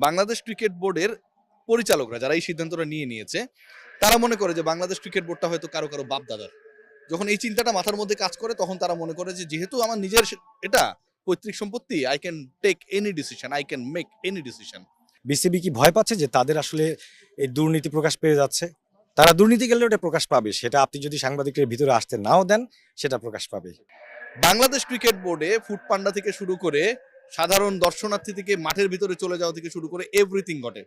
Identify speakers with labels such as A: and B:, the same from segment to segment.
A: Bangladesh cricket বোর্ডের পরিচালকরা যারা এই সিদ্ধান্তটা নিয়েছে তারা মনে করে যে বাংলাদেশ ক্রিকেট বোর্ডটা হয়তো কারো বাপ দাদার। যখন এই চিন্তাটা মাথার মধ্যে কাজ করে তখন তারা মনে করে যে যেহেতু আমার নিজের এটা পৈতৃক সম্পত্তি, I can take any decision, I can make any decision.
B: BCB কি ভয় পাচ্ছে যে তাদের আসলে এই দুর্নীতি প্রকাশ পেয়ে যাচ্ছে? তারা দুর্নীতি গেলে ওটা প্রকাশ পাবে, সেটা আপনি যদি সাংবাদিকের ভিতরে আসতে নাও দেন সেটা প্রকাশ পাবে।
A: বাংলাদেশ ক্রিকেট বোর্ডে ফুড পান্ডা থেকে শুরু করে সাধারণ দর্শনার্থী থেকে মাঠের ভিতরে চলে যাওয়া থেকে শুরু করে এভরিথিং ঘটে।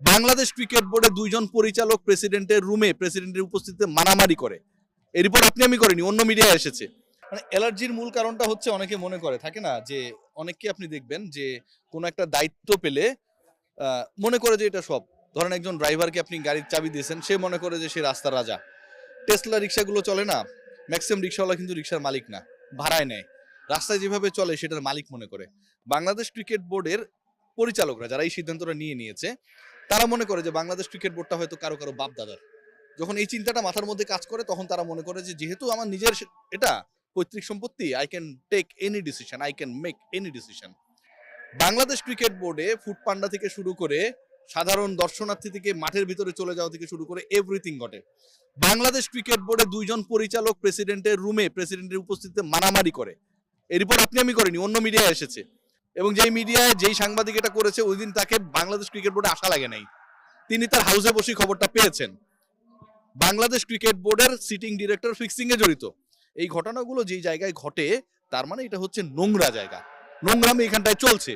A: বাংলাদেশ ক্রিকেট বোর্ডে দুইজন পরিচালক প্রেসিডেন্টের রুমে প্রেসিডেন্টের উপস্থিতিতে মারামারি করে। এর রিপোর্ট আপনি আমি করিনি, অন্য মিডিয়ায় এসেছে। মানে অ্যালার্জির মূল কারণটা হচ্ছে অনেকে মনে করে থাকে না যে অনেককে আপনি দেখবেন যে কোনো একটা দায়িত্ব পেলে মনে করে যে এটা সব। ধরেন একজন ড্রাইভারকে আপনি গাড়ির চাবি দিয়েছেন, সে মনে করে যে সে রাস্তার রাজা। টেসলা রিক্সাগুলো চলে না, ম্যাক্সিমাম রিক্সাওয়ালা কিন্তু রিক্সার মালিক না, ভাড়ায় নেয়। রাস্তায় যেভাবে চলে সেটার মালিক মনে করে। বাংলাদেশ ক্রিকেট বোর্ডের পরিচালকরা যারা এই সিদ্ধান্তটা নিয়েছে তারা মনে করে যে বাংলাদেশ ক্রিকেট বোর্ডটা হয়তো কারো বাপ দাদার। যখন এই চিন্তাটা মাথার মধ্যে কাজ করে তখন তারা মনে করে যে যেহেতু আমার নিজের এটা পৈতৃক সম্পত্তি, I can take any decision, I can make any decision. Bangladesh cricket বোর্ডে ফুড পান্ডা থেকে শুরু করে সাধারণ দর্শনার্থী থেকে মাঠের ভিতরে চলে যাওয়া থেকে শুরু করে এভরিথিং ঘটে। বাংলাদেশ ক্রিকেট বোর্ডে দুইজন পরিচালক প্রেসিডেন্টের রুমে প্রেসিডেন্টের উপস্থিতিতে মারামারি করে। এই রিপোর্ট আপনি আমি করিনি, অন্য মিডিয়ায় এসেছে। এবং যেই মিডিয়ায় যেই সাংবাদিক এটা করেছে ওই দিন তাকে বাংলাদেশ ক্রিকেট বোর্ডে আসা লাগে নাই, তিনি তার হাউসে বসে খবরটা পেয়েছেন। বাংলাদেশ ক্রিকেট বোর্ডের সিটিং ডিরেক্টর ফিক্সিং এ জড়িত। এই ঘটনাগুলো যেই জায়গায় ঘটে তার মানে এটা হচ্ছে নোংরা জায়গা, নোংরামি এখানটায় চলছে।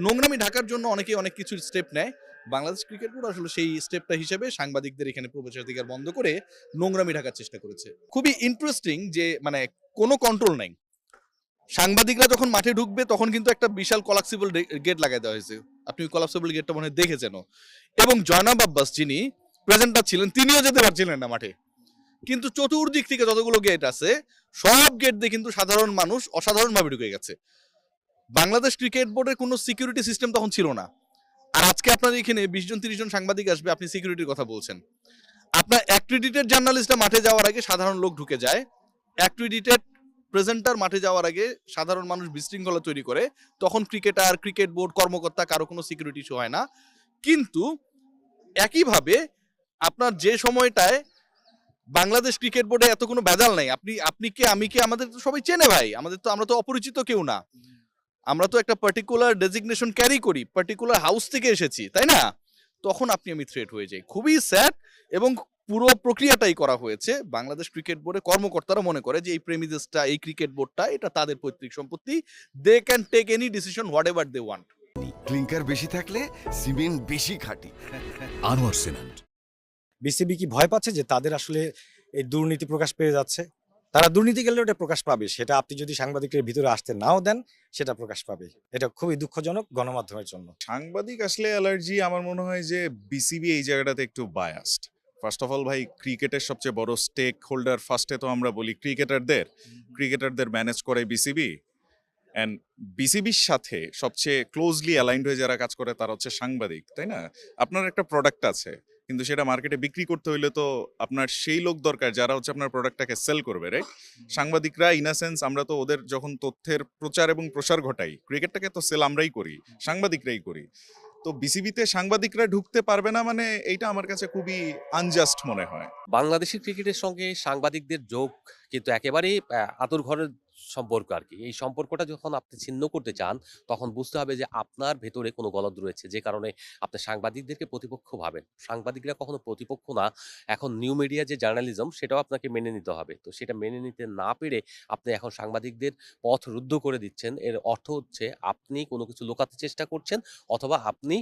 A: নোংরামি ঢাকার জন্য অনেকে অনেক কিছু স্টেপ নেয়। বাংলাদেশ ক্রিকেট বোর্ড আসলে সেই স্টেপটা হিসেবে সাংবাদিকদের এখানে প্রবেশাধিকার বন্ধ করে নোংরামি ঢাকার চেষ্টা করেছে। খুবই ইন্টারেস্টিং যে মানে কোনো কন্ট্রোল নাই। সাংবাদিকরা যখন মাঠে ঢুকবে তখন কিন্তু একটা বিশাল কলাপসিবল গেট লাগাই দেওয়া হয়েছে, আপনি কলাপসিবল গেটটা মনে হয় দেখেছেন। এবং জয়নাব আব্বাস যিনি প্রেজেন্টার ছিলেন তিনিও যেতে পারছিলেন না মাঠে। কিন্তু চতুর্দিক থেকে যতগুলো গেট আছে সব গেট দিয়ে কিন্তু সাধারণ মানুষ অসাধারণভাবে ঢুকে গেছে। বাংলাদেশ ক্রিকেট বোর্ডের কোনো সিকিউরিটি সিস্টেম তখন ছিল না। আর আজকে আপনার এখানে 20 জন 30 জন সাংবাদিক আসবে, আপনি সিকিউরিটির কথা বলছেন। আপনার অ্যাক্রিডিটেড জার্নালিস্টরা মাঠে যাওয়ার আগে সাধারণ লোক ঢুকে যায়, অ্যাক্রিডিটেড প্রেজেন্টার মাঠে যাওয়ার আগে সাধারণ মানুষ বিশৃঙ্খলা তৈরি করে। তখন ক্রিকেটার, ক্রিকেট বোর্ড কর্মকর্তা কারো কোনো সিকিউরিটি ইস্যু হয় না। কিন্তু একইভাবে আপনার যে সময়টায় বাংলাদেশ ক্রিকেট বোর্ডে এত কোনো ভেজাল নাই, আপনি কে আমি কে আমাদের তো সবাই চেনে ভাই, আমরা তো অপরিচিত কেউ না। আমরা তো একটা পার্টিকুলার ডেজিগনেশন ক্যারি করি, পার্টিকুলার হাউস থেকে এসেছি, তাই না? তখন আপনি আমি থ্রেট হয়ে যাই। খুবই স্যাড। এবং পুরো প্রক্রিয়াটাই করা হয়েছে বাংলাদেশ ক্রিকেট বোর্ডে কর্মকর্তারা মনে করে যে এই প্রেমিসেসটা, এই ক্রিকেট বোর্ডটা এটা তাদের পৈতৃক সম্পত্তি, they can take any decision whatever they want.
C: Clinker বেশি থাকলে সিমেন্ট বেশি খাঁটি।
D: আনোয়ার সিমেন্ট।
B: বিসিবি কি ভয় পাচ্ছে যে তাদের আসলে এই দুর্নীতি প্রকাশ পেয়ে যাচ্ছে? তারা দুর্নীতি গেলে ওটা প্রকাশ পাবে, সেটা আপনি যদি সাংবাদিকের ভিতরে আসতে নাও দেন সেটা প্রকাশ পাবে। এটা খুবই দুঃখজনক গণমাধ্যমের জন্য।
E: সাংবাদিক আসলে অ্যালার্জি, আমার মনে হয় যে বিসিবি এই জায়গাটাতে একটু বায়াসড। ফার্স্ট অফ অল ভাই, ক্রিকেটের সবচেয়ে বড় স্টেক হোল্ডার ফার্স্টে তো আমরা বলি ক্রিকেটারদের ম্যানেজ করে বিসিবি। অ্যান্ড বিসিবির সাথে সবচেয়ে ক্লোজলি অ্যালাইন্ড হয়ে যারা কাজ করে তারা হচ্ছে সাংবাদিক, তাই না? আপনার একটা প্রোডাক্ট আছে, কিন্তু সেটা মার্কেটে বিক্রি করতে হইলে তো আপনার সেই লোক দরকার যারা হচ্ছে আপনার প্রোডাক্টটাকে সেল করবে, রাইট? সাংবাদিকরা ইন আ সেন্স, আমরা তো ওদের যখন তথ্যের প্রচার এবং প্রসার ঘটাই, ক্রিকেটটাকে তো সেল আমরাই করি, সাংবাদিকরাই করি। তো বিসিবিতে সাংবাদিকরা ঢুকতে পারবে না মানে এইটা আমার কাছে খুবই আনজাস্ট মনে হয়।
F: বাংলাদেশি ক্রিকেটের সঙ্গে সাংবাদিকদের যোগ কিন্তু একেবারেই আঁতুড় ঘরের সম্পর্ক আর কি। এই সম্পর্কটা যখন আপনি ছিন্ন করতে চান তখন বুঝতে হবে যে আপনার ভেতরে কোনো গলদ রয়েছে, যে কারণে আপনি সাংবাদিকদেরকে প্রতিপক্ষ ভাবেন। সাংবাদিকরা কখনো প্রতিপক্ষ না। এখন নিউ মিডিয়া যে জার্নালিজম সেটাও আপনাকে মেনে নিতে হবে। তো সেটা মেনে নিতে না পেরে আপনি এখন সাংবাদিকদের পথ রুদ্ধ করে দিচ্ছেন। এর অর্থ হচ্ছে আপনি কোনো কিছু লুকাতে চেষ্টা করছেন, অথবা আপনি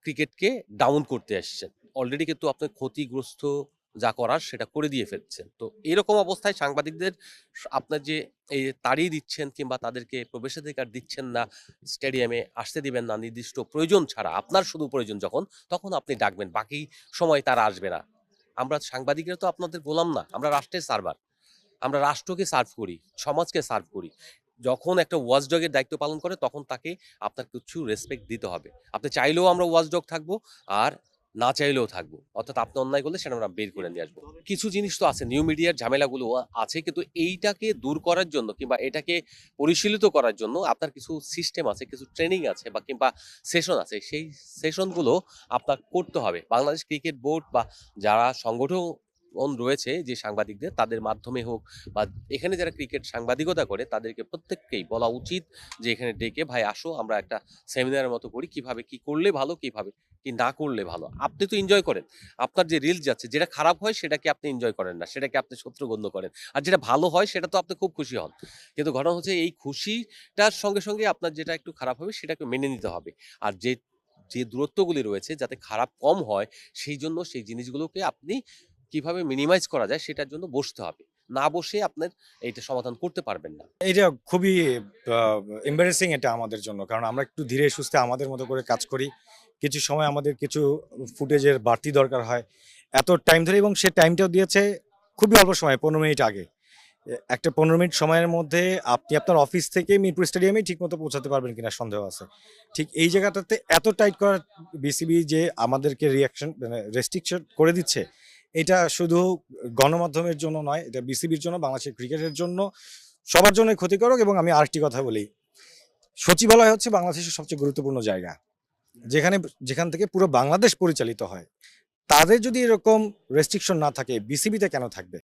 F: ক্রিকেটকে ডাউন করতে আসছেন। অলরেডি কিন্তু আপনি ক্ষতিগ্রস্ত যা করার সেটা করে দিয়ে ফেলছেন। তো এরকম অবস্থায় সাংবাদিকদের আপনার যে এই তাড়িয়ে দিচ্ছেন কিংবা তাদেরকে প্রবেশাধিকার দিচ্ছেন না, স্টেডিয়ামে আসতে দিবেন না নির্দিষ্ট প্রয়োজন ছাড়া, আপনার শুধু প্রয়োজন যখন, তখন আপনি ডাকবেন, বাকি সময় তারা আসবে না। আমরা সাংবাদিকরা তো আপনাদের গোলাম না, আমরা রাষ্ট্রের সার্ভার। আমরা রাষ্ট্রকে সার্ভ করি, সমাজকে সার্ভ করি। যখন একটা ওয়াচডগের দায়িত্ব পালন করে তখন তাকে আপনার কিছু রেসপেক্ট দিতে হবে। আপনি চাইলেও আমরা ওয়াচডগ থাকবো, আর না চাইলেও থাকবো, অর্থাৎ আপনি অন্যায় করলে সেটা আমরা বের করে নিয়ে আসবো। কিছু জিনিস তো আছে, নিউ মিডিয়ার ঝামেলাগুলো আছে, কিন্তু এইটাকে দূর করার জন্য কিংবা এটাকে পরিশীলিত করার জন্য আপনার কিছু সিস্টেম আছে, কিছু ট্রেনিং আছে বা কিংবা সেশন আছে। সেই সেশনগুলো আপনার করতে হবে। বাংলাদেশ ক্রিকেট বোর্ড বা যারা সংগঠন রয়েছে যে সাংবাদিকদের, তাদের মাধ্যমে হোক বা এখানে যারা ক্রিকেট সাংবাদিকতা করে তাদেরকে প্রত্যেককেই বলা উচিত যে এখানে ডেকে ভাই আসো, আমরা একটা সেমিনারের মতো করি, কিভাবে কি করলে ভালো, কিভাবে কি না করলে ভালো। আপনি তো এনজয় করেন, আপনার যে রিলস যাচ্ছে, যেটা খারাপ হয় সেটাকে আপনি এনজয় করেন না, সেটাকে আপনি শত্রু গণ্য করেন, আর যেটা ভালো হয় সেটা তো আপনি খুব খুশি হন। কিন্তু ঘটনা হচ্ছে এই খুশিটার সঙ্গে সঙ্গে আপনার যেটা একটু খারাপ হবে সেটাকে মেনে নিতে হবে। আর যে যে দূরত্বগুলি রয়েছে যাতে খারাপ কম হয়, সেই জন্য সেই জিনিসগুলোকে আপনি কিভাবে মিনিমাইজ করা যায় সেটার জন্য বসতে হবে। না বসে আপনার এইটা সমাধান করতে পারবেন না।
B: এটা খুবই এম্বারেসিং এটা আমাদের জন্য, কারণ আমরা একটু ধীরে সুস্থে আমাদের মতো করে কাজ করি। কিছু সময় আমাদের কিছু ফুটেজের বাড়তি দরকার হয় এত টাইম ধরে, এবং সে টাইমটাও দিয়েছে খুবই অল্প সময়, 15 মিনিট আগে। একটা 15 মিনিট সময়ের মধ্যে আপনি আপনার অফিস থেকে মিরপুর স্টেডিয়ামে ঠিকমতো পৌঁছাতে পারবেন কিনা সন্দেহ আছে। ঠিক এই জায়গাটাতে এত টাইট করা বিসিবি যে আমাদেরকে রিয়াকশন মানে রেস্ট্রিকশন করে দিচ্ছে, এটা শুধু গণমাধ্যমের জন্য নয়, এটা বিসিবির জন্য, বাংলাদেশের ক্রিকেটের জন্য, সবার জন্য ক্ষতিকারক। এবং আমি আরেকটি কথা বলি, সচিবালয় হচ্ছে বাংলাদেশের সবচেয়ে গুরুত্বপূর্ণ জায়গা, যেখান থেকে পুরো বাংলাদেশ পরিচালিত হয়। তাদের যদি এরকম রেস্ট্রিকশন না থাকে, বিসিবিতে কেন থাকবে?